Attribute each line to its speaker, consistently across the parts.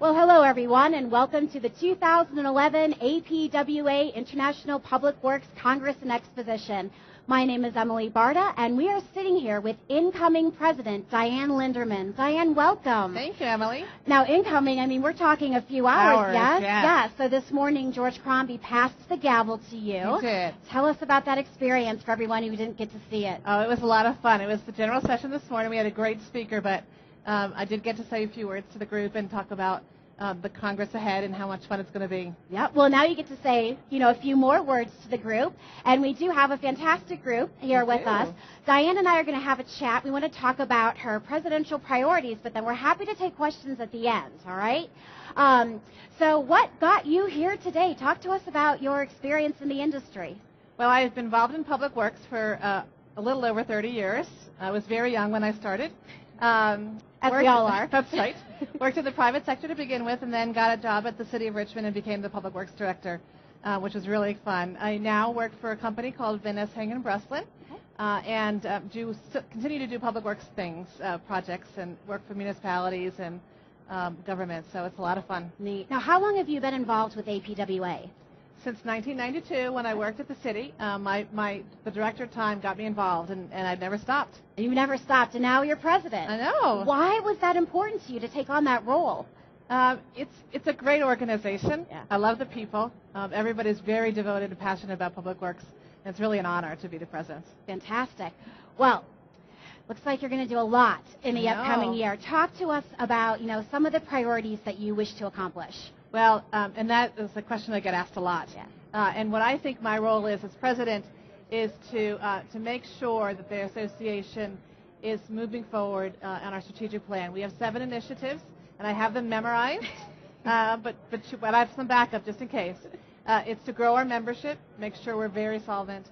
Speaker 1: Well, hello everyone, and welcome to the 2011 APWA International Public Works Congress and Exposition. My name is Emily Barta, and we are sitting here with incoming President Diane Linderman. Diane, welcome.
Speaker 2: Thank you, Emily.
Speaker 1: Now, incoming, I mean, we're talking a few hours, yes?
Speaker 2: Yeah.
Speaker 1: Yes. So this morning, George Crombie passed the gavel to you.
Speaker 2: He did.
Speaker 1: Tell us about that experience for everyone who didn't get to see it.
Speaker 2: Oh, it was a lot of fun. It was the general session this morning. We had a great speaker, but I did get to say a few words to the group and talk about the Congress ahead and how much fun it's going to be.
Speaker 1: Yeah, well, now you get to say, a few more words to the group, and we do have a fantastic group here with us. Diane and I are going to have a chat. We want to talk about her presidential priorities, but then we're happy to take questions at the end, all right? So what got you here today? Talk to us about your experience in the industry.
Speaker 2: Well, I've been involved in public works for a little over 30 years. I was very young when I started.
Speaker 1: As we all are.
Speaker 2: That's right. Worked in the private sector to begin with, and then got a job at the City of Richmond and became the Public Works Director, which was really fun. I now work for a company called Vinnes, Hagen & Breslin, and continue to do public works things, projects, and work for municipalities and government, so it's a lot of fun.
Speaker 1: Neat. Now, how long have you been involved with APWA?
Speaker 2: Since 1992, when I worked at the city, the director time got me involved, and I've never stopped.
Speaker 1: You never stopped, and now you're president.
Speaker 2: I know.
Speaker 1: Why was that important to you to take on that role?
Speaker 2: It's a great organization.
Speaker 1: Yeah.
Speaker 2: I love the people. Everybody's very devoted and passionate about public works, and it's really an honor to be the president.
Speaker 1: Fantastic. Well, looks like you're going to do a lot in the upcoming year. Talk to us about, some of the priorities that you wish to accomplish.
Speaker 2: Well, and that is a question I get asked a lot.
Speaker 1: Yeah.
Speaker 2: And what I think my role is as president is to make sure that the association is moving forward on our strategic plan. We have 7 initiatives, and I have them memorized, but I have some backup just in case. It's to grow our membership, make sure we're very solvent,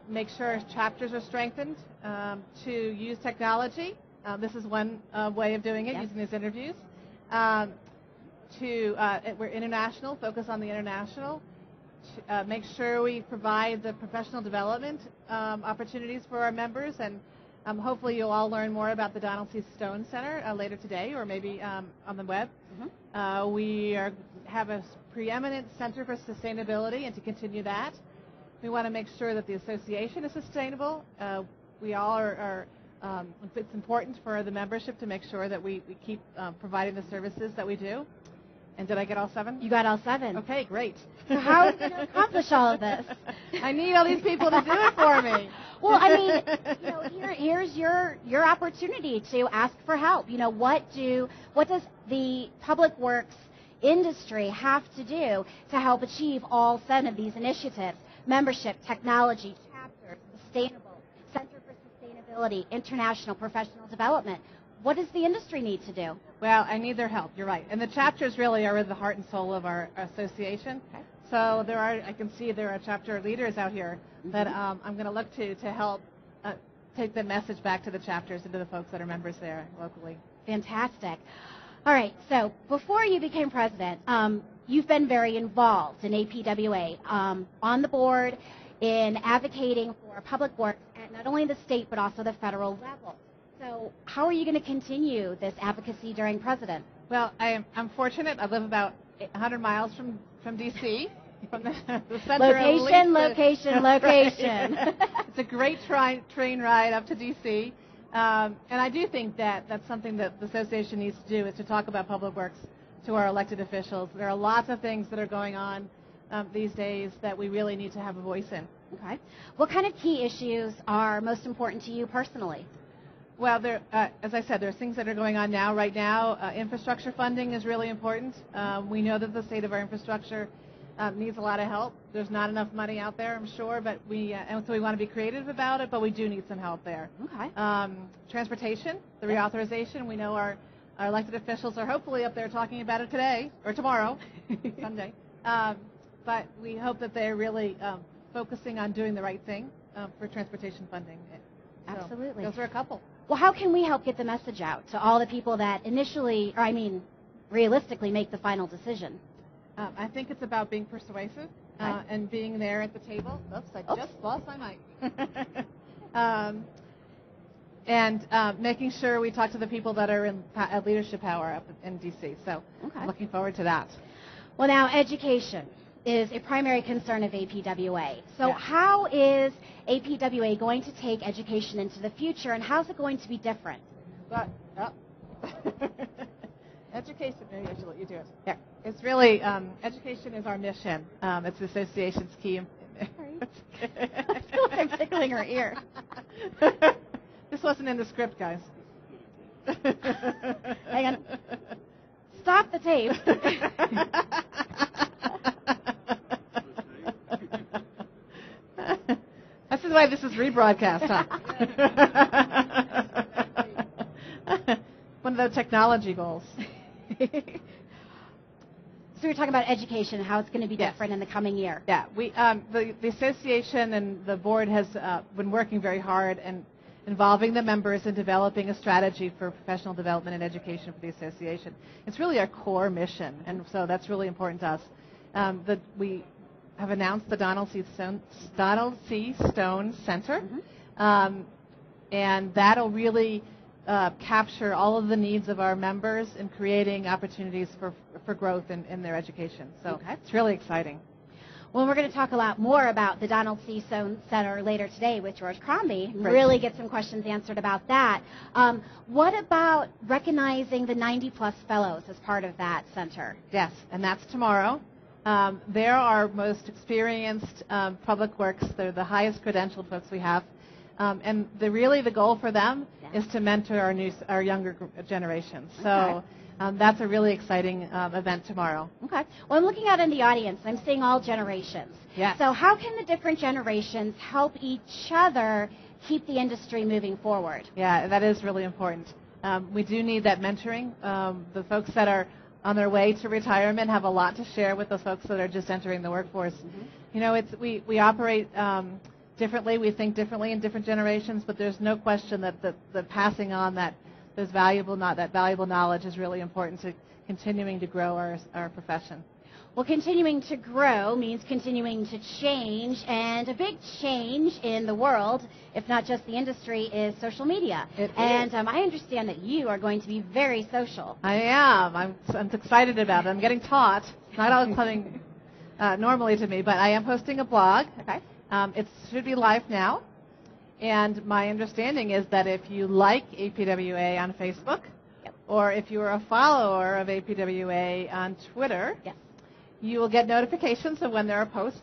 Speaker 2: make sure our chapters are strengthened, to use technology. This is one way of doing it, using these interviews. We're international, focus on the international, make sure we provide the professional development opportunities for our members, and hopefully you'll all learn more about the Donald C. Stone Center later today, or maybe on the web. Mm-hmm. We have a preeminent center for sustainability, and to continue that. We want to make sure that the association is sustainable. We all are it's important for the membership to make sure that we keep providing the services that we do. And did I get all 7?
Speaker 1: You got all 7.
Speaker 2: Okay, great.
Speaker 1: So how are you going to accomplish all of this?
Speaker 2: I need all these people to do it for me.
Speaker 1: Well, I mean, here's your opportunity to ask for help. What does the public works industry have to do to help achieve all 7 of these initiatives? Membership, technology, chapters, sustainable, Center for Sustainability, international professional development. What does the industry need to do?
Speaker 2: Well, I need their help. You're right. And the chapters really are the heart and soul of our association. Okay. So I can see there are chapter leaders out here that I'm going to look to help take the message back to the chapters and to the folks that are members there locally.
Speaker 1: Fantastic. All right. So before you became president, you've been very involved in APWA, on the board, in advocating for public works at not only the state but also the federal level. So how are you going to continue this advocacy during president?
Speaker 2: Well, I'm fortunate. I live about 100 miles from D.C., from the center Location. It's a great train ride up to D.C., and I do think that's something that the association needs to do, is to talk about public works to our elected officials. There are lots of things that are going on these days that we really need to have a voice in.
Speaker 1: Okay. What kind of key issues are most important to you personally?
Speaker 2: Well, as I said, there's things that are going on now. Right now, infrastructure funding is really important. We know that the state of our infrastructure needs a lot of help. There's not enough money out there, I'm sure, but and so we want to be creative about it, but we do need some help there.
Speaker 1: Okay.
Speaker 2: Transportation, the reauthorization. We know our elected officials are hopefully up there talking about it today or tomorrow, Sunday. But we hope that they're really focusing on doing the right thing for transportation funding. So
Speaker 1: absolutely.
Speaker 2: Those are a couple.
Speaker 1: Well, how can we help get the message out to all the people that realistically make the final decision?
Speaker 2: I think it's about being persuasive and being there at the table. Oops, I just lost my mic. and making sure we talk to the people that are in leadership power up in D.C. So I'm looking forward to that.
Speaker 1: Well, now, education is a primary concern of APWA. So how is APWA going to take education into the future, and how's it going to be different?
Speaker 2: Education, maybe I should let you do it. Yeah. It's really, education is our mission. It's the association's key.
Speaker 1: I feel like I'm tickling her ear.
Speaker 2: This wasn't in the script, guys.
Speaker 1: Hang on. Stop the tape.
Speaker 2: This is why this is rebroadcast, huh? One of the technology goals.
Speaker 1: So we're talking about education and how it's going to be different in the coming year.
Speaker 2: Yeah, we the association and the board has been working very hard and involving the members in developing a strategy for professional development and education for the association. It's really our core mission, and so that's really important to us. We have announced the Donald C. Stone Center, and that'll really capture all of the needs of our members in creating opportunities for growth in their education. So it's really exciting.
Speaker 1: Well, we're going to talk a lot more about the Donald C. Stone Center later today with George Crombie and really get some questions answered about that. What about recognizing the 90-plus fellows as part of that center?
Speaker 2: Yes, and that's tomorrow. They're our most experienced public works. They're the highest credentialed folks we have. And the goal for them is to mentor our younger generations. So that's a really exciting event tomorrow.
Speaker 1: Okay. Well, I'm looking out in the audience. I'm seeing all generations.
Speaker 2: Yes.
Speaker 1: So how can the different generations help each other keep the industry moving forward?
Speaker 2: Yeah, that is really important. We do need that mentoring. The folks that are on their way to retirement have a lot to share with the folks that are just entering the workforce. You know, we operate differently. We think differently in different generations, but there's no question that the passing on that valuable knowledge is really important to continuing to grow our profession.
Speaker 1: Well, continuing to grow means continuing to change, and a big change in the world, if not just the industry, is social media. I understand that you are going to be very social.
Speaker 2: I am. I'm excited about it. I'm getting taught. It's not all coming normally to me, but I am hosting a blog.
Speaker 1: Okay.
Speaker 2: It should be live now. And my understanding is that if you like APWA on Facebook, or if you are a follower of APWA on Twitter, you will get notifications of when there are posts.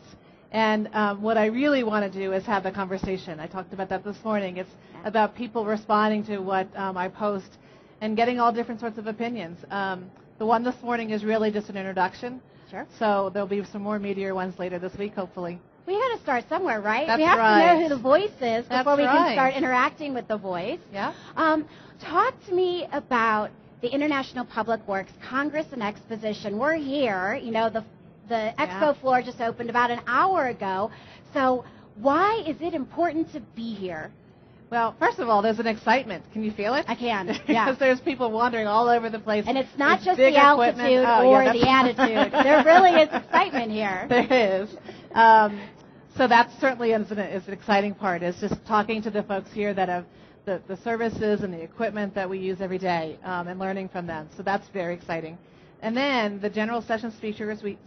Speaker 2: And what I really want to do is have a conversation. I talked about that this morning. It's about people responding to what I post and getting all different sorts of opinions. The one this morning is really just an introduction.
Speaker 1: Sure.
Speaker 2: So there'll be some more meatier ones later this week, hopefully.
Speaker 1: We got to start somewhere, right?
Speaker 2: That's
Speaker 1: we have
Speaker 2: right.
Speaker 1: to know who the voice is before we can
Speaker 2: right.
Speaker 1: start interacting with the voice.
Speaker 2: Yeah.
Speaker 1: Talk to me about the International Public Works Congress and Exposition. We're here. You know, the Expo floor just opened about an hour ago. So why is it important to be here?
Speaker 2: Well, first of all, there's an excitement. Can you feel it?
Speaker 1: I can,
Speaker 2: Because there's people wandering all over the place.
Speaker 1: And it's not just the altitude or the attitude. There really is excitement here.
Speaker 2: There is. So that certainly is an exciting part, is just talking to the folks here that have the services and the equipment that we use every day and learning from them. So that's very exciting. And then the general session speakers we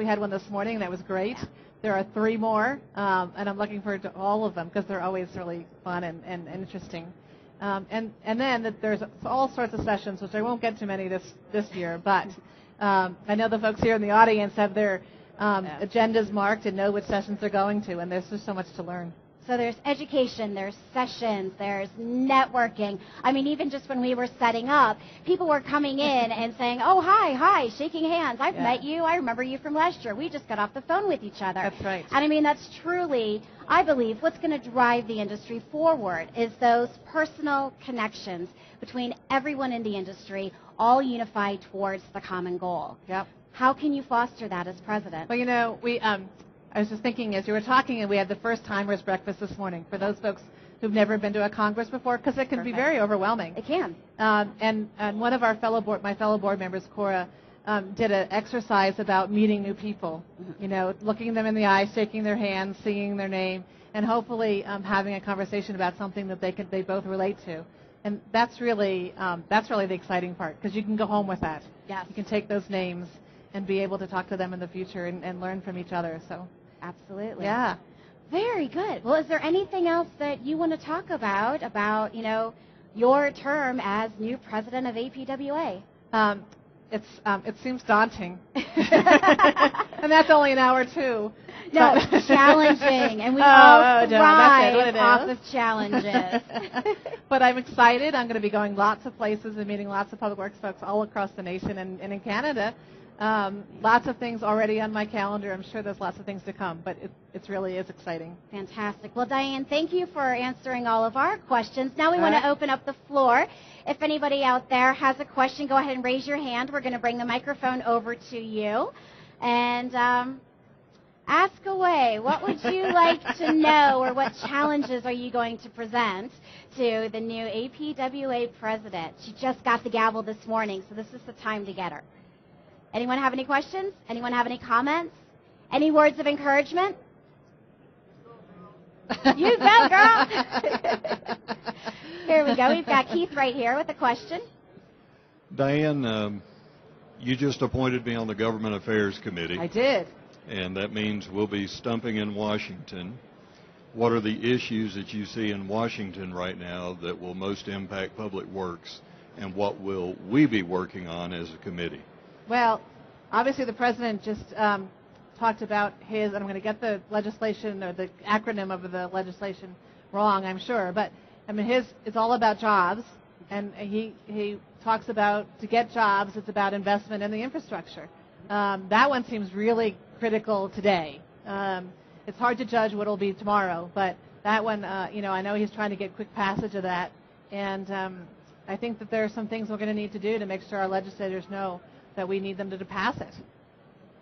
Speaker 2: had one this morning. That was great. There are 3 more, and I'm looking forward to all of them because they're always really fun and interesting. And then there's all sorts of sessions, which I won't get to many this year, but I know the folks here in the audience have their agendas marked and know which sessions they're going to, and there's just so much to learn.
Speaker 1: So there's education, there's sessions, there's networking. I mean, even just when we were setting up, people were coming in and saying, oh, hi, shaking hands. I've met you. I remember you from last year. We just got off the phone with each other.
Speaker 2: That's right.
Speaker 1: And I mean, that's truly, I believe, what's going to drive the industry forward is those personal connections between everyone in the industry, all unified towards the common goal.
Speaker 2: Yep.
Speaker 1: How can you foster that as president?
Speaker 2: Well, you know, I was just thinking as you were talking, and we had the first timers breakfast this morning for those folks who've never been to a Congress before, because it can be very overwhelming.
Speaker 1: It can.
Speaker 2: And one of our my fellow board members, Cora, did an exercise about meeting new people. You know, looking them in the eye, shaking their hands, singing their name, and hopefully having a conversation about something that they both relate to. And that's really the exciting part, because you can go home with that.
Speaker 1: Yes.
Speaker 2: You can take those names and be able to talk to them in the future and learn from each other. So
Speaker 1: absolutely.
Speaker 2: Yeah.
Speaker 1: Very good. Well, is there anything else that you want to talk about, your term as new president of APWA?
Speaker 2: It seems daunting. And that's only an hour too.
Speaker 1: No, challenging, and we all thrive off of challenges.
Speaker 2: But I'm excited. I'm going to be going lots of places and meeting lots of public works folks all across the nation and in Canada. Lots of things already on my calendar. I'm sure there's lots of things to come, but it really is exciting.
Speaker 1: Fantastic. Well, Diane, thank you for answering all of our questions. Now we want to open up the floor. If anybody out there has a question, go ahead and raise your hand. We're going to bring the microphone over to you. And ask away. What would you like to know, or what challenges are you going to present to the new APWA president? She just got the gavel this morning, so this is the time to get her. Anyone have any questions? Anyone have any comments? Any words of encouragement? You go, girl. Here we go. We've got Keith right here with a question.
Speaker 3: Diane, you just appointed me on the Government Affairs Committee.
Speaker 2: I did.
Speaker 3: And that means we'll be stumping in Washington. What are the issues that you see in Washington right now that will most impact public works, and what will we be working on as a committee?
Speaker 2: Well, obviously the president just talked about his, and I'm going to get the legislation or the acronym of the legislation wrong, I'm sure, but I mean it's all about jobs, and he talks about, to get jobs, it's about investment in the infrastructure. That one seems really critical today. It's hard to judge what it'll be tomorrow, but that one, I know he's trying to get quick passage of that, and I think that there are some things we're going to need to do to make sure our legislators know that we need them to pass it.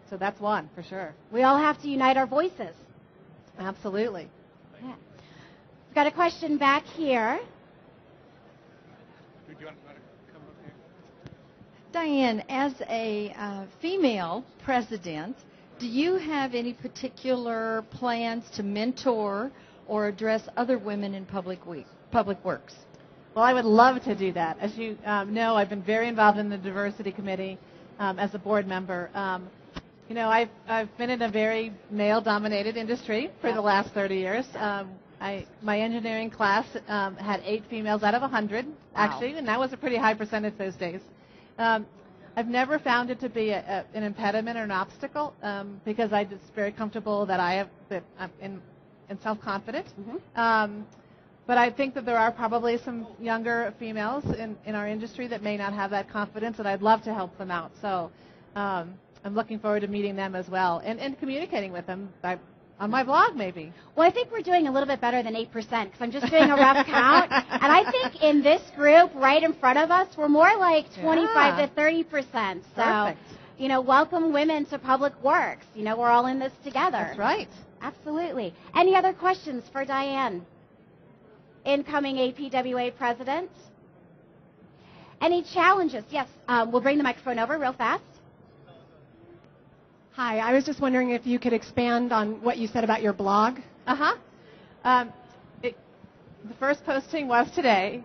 Speaker 2: So that's one, for sure.
Speaker 1: We all have to unite our voices.
Speaker 2: Absolutely.
Speaker 1: Yeah. We've got a question back here.
Speaker 4: Diane, as a female president, do you have any particular plans to mentor or address other women in public works?
Speaker 2: Well, I would love to do that. As you know, I've been very involved in the diversity committee as a board member. I've been in a very male-dominated industry for the last 30 years. My engineering class had 8 females out of 100, actually, and that was a pretty high percentage those days. I've never found it to be an impediment or an obstacle because I'm just very comfortable that I'm self-confident. Mm-hmm. But I think that there are probably some younger females in our industry that may not have that confidence, and I'd love to help them out. So I'm looking forward to meeting them as well and communicating with them on my blog, maybe.
Speaker 1: Well, I think we're doing a little bit better than 8%, because I'm just doing a rough count. And I think in this group right in front of us, we're more like 25 to 30%. So,
Speaker 2: perfect.
Speaker 1: Welcome women to public works. We're all in this together.
Speaker 2: That's right.
Speaker 1: Absolutely. Any other questions for Diane? Incoming APWA president? Any challenges? Yes, we'll bring the microphone over real fast.
Speaker 5: Hi, I was just wondering if you could expand on what you said about your blog.
Speaker 2: The first posting was today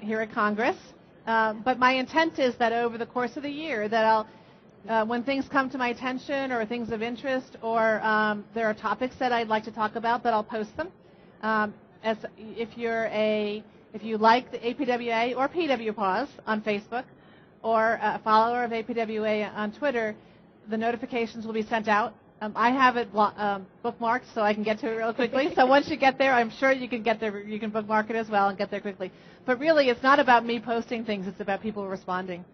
Speaker 2: here at Congress, but my intent is that over the course of the year that I'll, when things come to my attention or things of interest or there are topics that I'd like to talk about, that I'll post them. If you like the APWA or PWPause on Facebook or a follower of APWA on Twitter, the notifications will be sent out. I have it bookmarked so I can get to it real quickly. So once you get there, I'm sure you can get there. You can bookmark it as well and get there quickly. But really, it's not about me posting things. It's about people responding.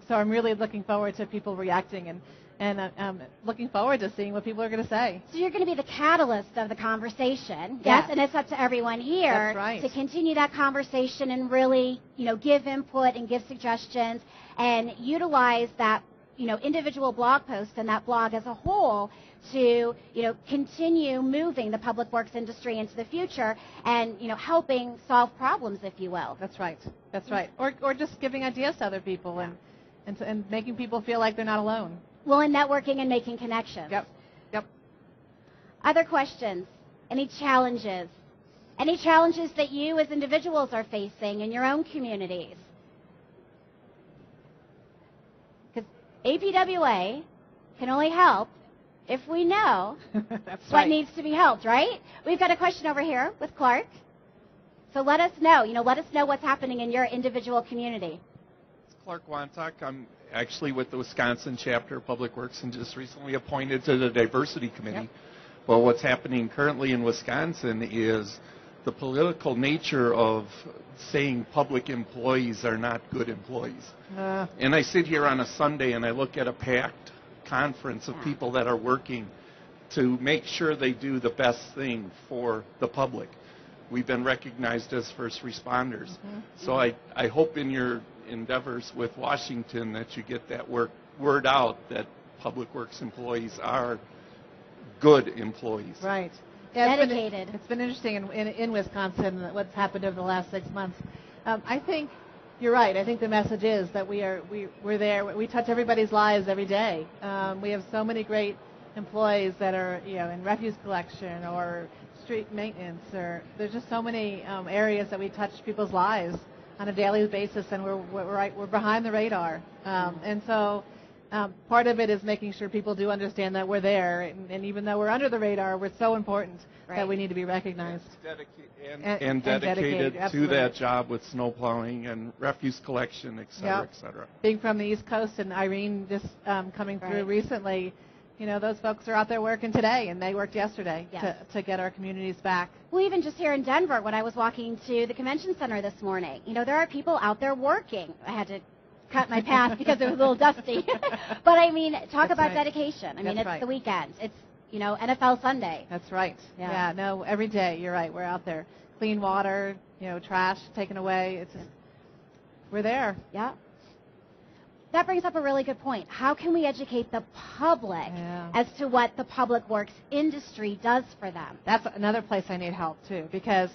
Speaker 2: So I'm really looking forward to people reacting and looking forward to seeing what people are going to say.
Speaker 1: So you're going to be the catalyst of the conversation. Yes, and it's up to everyone here to continue that conversation and really, give input and give suggestions and utilize that, individual blog posts and that blog as a whole to, continue moving the public works industry into the future and, helping solve problems, if you will.
Speaker 2: That's right. That's right. Or just giving ideas to other people and making people feel like they're not alone.
Speaker 1: Well, and networking and making connections.
Speaker 2: Yep.
Speaker 1: Other questions? Any challenges? Any challenges that you as individuals are facing in your own communities? Because APWA can only help if we know what needs to be helped, right? We've got a question over here with Clark. So let us know. Let us know what's happening in your individual community.
Speaker 6: It's Clark Wantock. I'm actually with the Wisconsin chapter of Public Works and just recently appointed to the Diversity Committee. Yep. Well, what's happening currently in Wisconsin is the political nature of saying public employees are not good employees. And I sit here on a Sunday and I look at a packed conference of people that are working to make sure they do the best thing for the public. We've been recognized as first responders. Mm-hmm. So I hope in your endeavors with Washington that you get that word out that public works employees are good employees.
Speaker 2: Right.
Speaker 1: Yeah, dedicated.
Speaker 2: It's been interesting in Wisconsin what's happened over the last 6 months. I think you're right. I think the message is that we're there. We touch everybody's lives every day. We have so many great employees that are in refuse collection or street maintenance, or there's just so many areas that we touch people's lives on a daily basis, and we're behind the radar. And so part of it is making sure people do understand that we're there, and even though we're under the radar, we're so important that we need to be recognized.
Speaker 6: And dedicated to that job with snow plowing and refuse collection, et cetera, et cetera.
Speaker 2: Being from the East Coast, and Irene just coming through recently, those folks are out there working today, and they worked yesterday to get our communities back.
Speaker 1: Well, even just here in Denver, when I was walking to the convention center this morning, there are people out there working. I had to cut my path because it was a little dusty. But I mean, talk about dedication. I mean, it's the weekend. It's, NFL Sunday.
Speaker 2: That's right. Yeah, no, every day, you're right. We're out there. Clean water, trash taken away. It's just, we're there.
Speaker 1: Yeah. That brings up a really good point. How can we educate the public as to what the public works industry does for them?
Speaker 2: That's another place I need help, too, because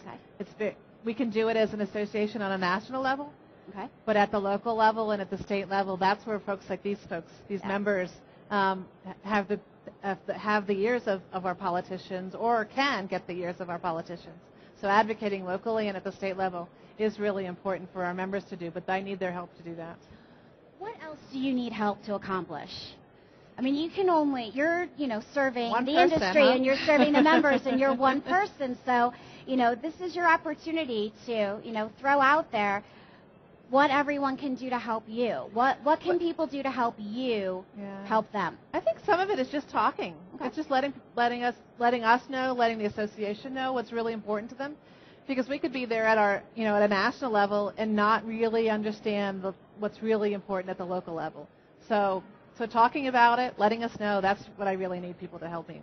Speaker 2: we can do it as an association on a national level.
Speaker 1: Okay.
Speaker 2: But at the local level and at the state level, that's where folks like these members, have the ears of our politicians, or can get the ears of our politicians. So advocating locally and at the state level is really important for our members to do, but I need their help to do that.
Speaker 1: What else do you need help to accomplish? I mean, you're serving
Speaker 2: one
Speaker 1: the
Speaker 2: person,
Speaker 1: industry, and you're serving the members, and you're one person. So, this is your opportunity to, throw out there what everyone can do to help you. What can people do to help you help them?
Speaker 2: I think some of it is just talking. Okay. It's just letting us know, letting the association know what's really important to them, because we could be there at our at a national level and not really understand what's really important at the local level. So talking about it, letting us know, that's what I really need people to help me.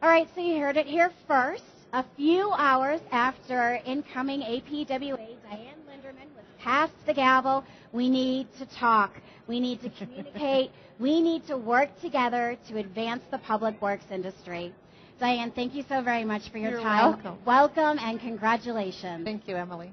Speaker 1: All right, so you heard it here first. A few hours after incoming APWA, Diane Linderman was passed the gavel. We need to talk. We need to communicate. We need to work together to advance the public works industry. Diane, thank you so very much for your time.
Speaker 2: You're welcome.
Speaker 1: Welcome and congratulations.
Speaker 2: Thank you, Emily.